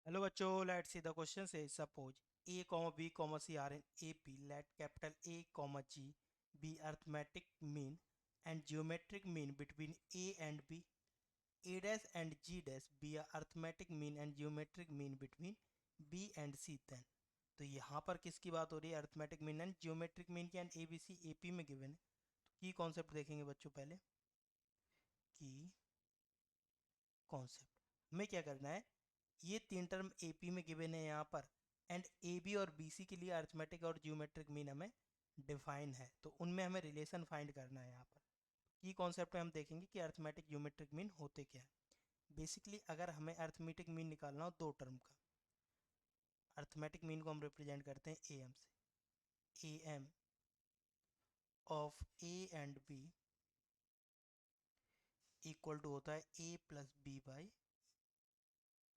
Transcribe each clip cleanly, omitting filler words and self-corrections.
Hello बच्चों, let's see the question से suppose a comma b comma c are in AP. Let capital A comma G be arithmetic mean and geometric mean between A and B. A dash and G dash be a arithmetic mean and geometric mean between B and C. then तो यहाँ पर किसकी बात हो रही है? Arithmetic mean and geometric mean की, and A B C A P में गिवन है। तो की कॉन्सेप्ट देखेंगे बच्चों। पहले की कॉन्सेप्ट हमें क्या करना है, ये तीन टर्म एपी में गिवन है यहाँ पर, एंड ए बी और बी सी के लिए अर्थमेटिक और जियोमेट्रिक मीन हमें डिफाइन है, तो उनमें हमें रिलेशन फाइंड करना है यहाँ पर। की कॉन्सेप्ट में हम देखेंगे कि अर्थमेटिक जियोमेट्रिक मीन होते क्या है। बेसिकली अगर हमें अर्थमेटिक मीन निकालना हो दो टर्म का, अर्थमेटिक मीन को हम रिप्रेजेंट करते हैं ए एम से। A M of A and B equal to होता है A plus B by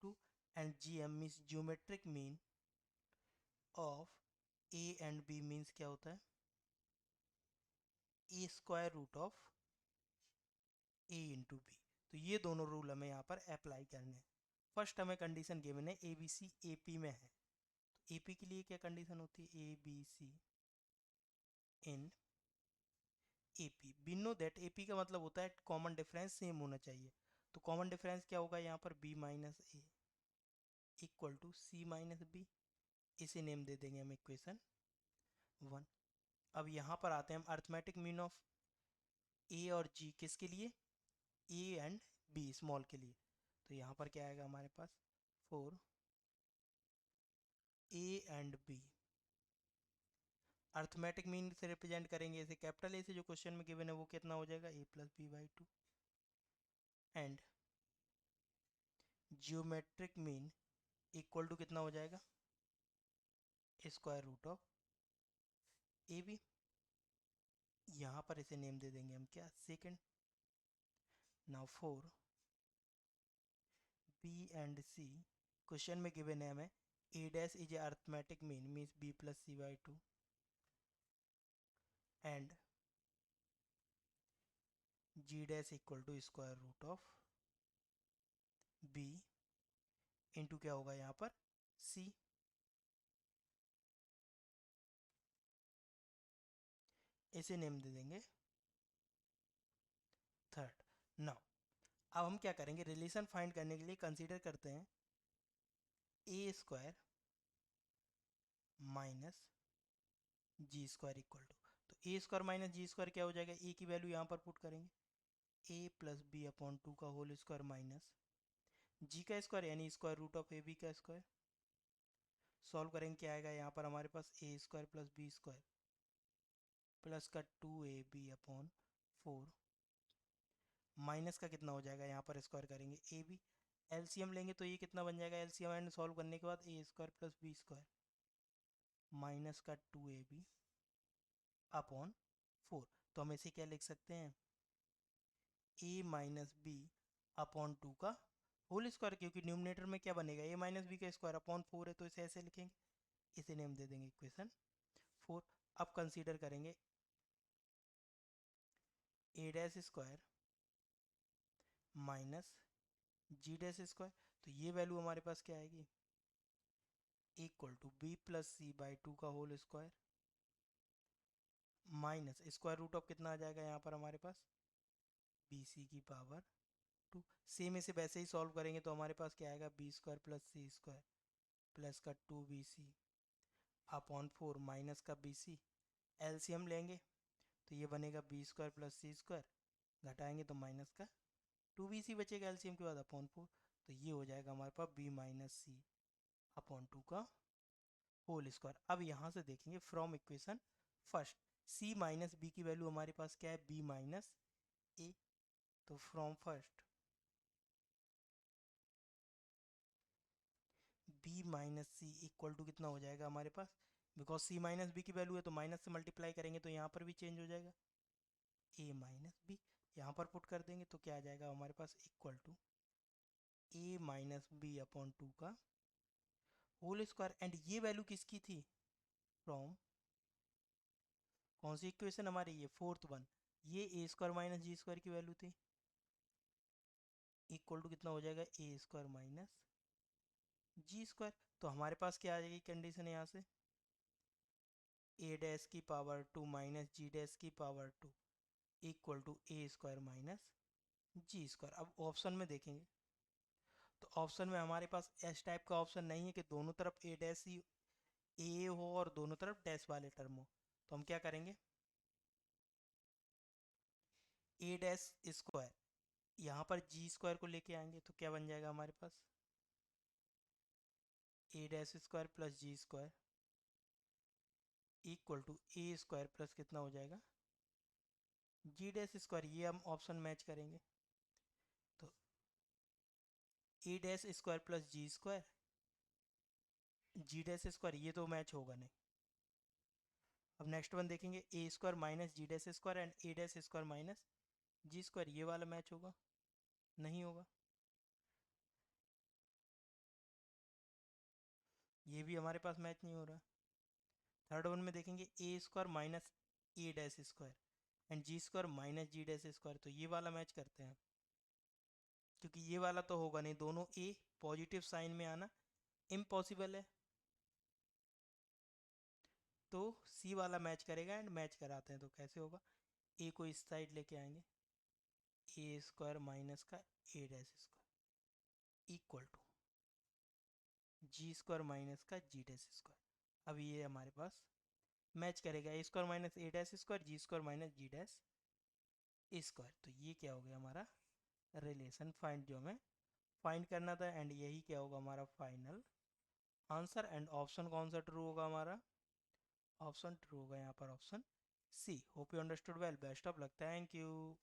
two, and G M means geometric mean of A and B means क्या होता है? A square root of A into B. तो ये दोनों rule हमें यहाँ पर अप्लाई करने हैं। फर्स्ट हमें कंडीशन गिवन है a B C A P में है, तो ए पी के लिए क्या कंडीशन होती है? A B c in A P. We know that A P का मतलब होता है कॉमन डिफरेंस सेम होना चाहिए। तो कॉमन डिफरेंस क्या होगा यहाँ पर? B minus a equal to c minus b. इसे नेम दे देंगे हम इक्वेशन 1। अब यहाँ पर आते हैं हम अर्थमेटिक मीन ऑफ ए और जी किसके लिए? ए एंड बी स्मॉल के लिए। तो यहाँ पर क्या आएगा हमारे पास? 4 a and b arithmetic mean से रिप्रेजेंट करेंगे इसे कैपिटल ए से, जो क्वेश्चन में गिवन है वो कितना हो जाएगा? A plus B by two. And geometric mean equal to कितना हो जाएगा? Square root of A B. यहाँ पर इसे नेम दे देंगे हम क्या? Second. Now 4 B and C question में गिवन है हमें A dash is A arithmetic mean means B plus C by two, and G dash equal to square root of B into क्या होगा यहाँ पर? सी। इसे नेम दे देंगे थर्ड। नाउ अब हम क्या करेंगे, रिलेशन फाइंड करने के लिए कंसीडर करते हैं A square minus ji square equal to. तो A square minus ji square क्या हो जाएगा? ए की वैल्यू यहाँ पर पुट करेंगे, a plus b upon two का होल स्क्वायर माइनस जी का स्क्वायर यानी square root of A b का स्क्वायर। सॉल्व करेंगे क्या आएगा यहाँ पर हमारे पास? A square plus b square plus का two a b upon 4 minus का कितना हो जाएगा यहाँ पर? स्क्वायर करेंगे ए बी, एलसीएम लेंगे तो ये कितना बन जाएगा? एलसीएम एंड सॉल्व करने के बाद a square plus b square minus का टू ए बी अपॉन 4। तो हम इसे क्या लिख सकते हैं? A minus b upon two का होल स्क्वायर, क्योंकि न्यूमिनेटर में क्या बनेगा? ए माइनस बी का स्क्वायर अपॉन 4 है, तो इसे ऐसे लिखेंगे। इसे नेम दे देंगे इक्वेशन 4। अब कंसीडर करेंगे a dash square minus g dash square. तो ये वैल्यू हमारे पास क्या आएगी? Equal to b plus C by two का whole square minus square root of कितना आ जाएगा यहाँ पर हमारे पास? बी सी की पावर टू। सेम इसे वैसे ही सॉल्व करेंगे तो हमारे पास क्या आएगा? B square plus c square plus का two b c upon 4 minus का बी सी। एलसीएम लेंगे तो ये बनेगा b square plus c square, घटाएंगे तो माइनस का टू बी सी बचेगा एलसीएम के बाद अपॉन 4। तो ये हो जाएगा हमारे पास b minus c upon two का होल स्क्वायर। अब यहाँ से देखेंगे from equation first, c minus b की वैल्यू हमारे पास क्या है? B minus a. तो from first b minus c equal to कितना हो जाएगा हमारे पास? बिकॉज सी माइनस बी की वैल्यू है तो माइनस से मल्टीप्लाई करेंगे तो यहाँ पर भी चेंज हो जाएगा, ए माइनस बी। यहाँ पर पुट कर देंगे तो क्या आ जाएगा हमारे पास? Equal to a minus b upon two का होल स्क्वायर। एंड ये वैल्यू किसकी थी? फ्रॉम कौन सी इक्वेशन हमारी? ये फोर्थ वन। ये a square minus ji square की वैल्यू थी। इक्वल टू कितना हो जाएगा? A square minus ji square. तो हमारे पास क्या आ जाएगी कंडीशन यहाँ से, ए डैश की पावर 2 माइनस जी डैश की power 2 equal to a square minus ji square. अब ऑप्शन में देखेंगे तो ऑप्शन में हमारे पास एस टाइप का ऑप्शन नहीं है कि दोनों तरफ ए डैश ही ए हो और दोनों तरफ डैश वाले टर्म हो। तो हम क्या करेंगे, ए डैश स्क्वायर यहाँ पर जी स्क्वायर को लेके आएंगे तो क्या बन जाएगा हमारे पास, a dash square plus g square equal to a square plus कितना हो जाएगा जी डैश स्क्वायर। ये हम ऑप्शन मैच करेंगे तो a dash square plus g square g dash square, ये तो मैच होगा नहीं। अब नेक्स्ट वन देखेंगे, a square minus g dash square and a dash square minus ji square, ये वाला मैच होगा नहीं होगा, ये भी हमारे पास मैच नहीं हो रहा। थर्ड वन में देखेंगे a square minus a dash square and g square minus g dash square, तो ये वाला मैच करते हैं क्योंकि ये वाला तो होगा नहीं, दोनों ए पॉजिटिव साइन में आना इम्पॉसिबल है। तो सी वाला मैच करेगा एंड मैच कराते हैं तो कैसे होगा, ए को इस साइड लेके आएंगे, ए स्क्वायर माइनस का a dash square equal to g square minus का जी डैश स्क्वायर। अब ये हमारे पास मैच करेगा, ए square minus a dash square ji square minus g dash square. तो ये क्या हो गया हमारा रिलेशन फाइंड जो हमें फाइंड करना था, एंड यही क्या होगा हमारा फाइनल आंसर। एंड ऑप्शन कौन सा ट्रू होगा हमारा, ऑप्शन ट्रू होगा यहाँ पर option c. Hope you understood well, best of luck, thank you.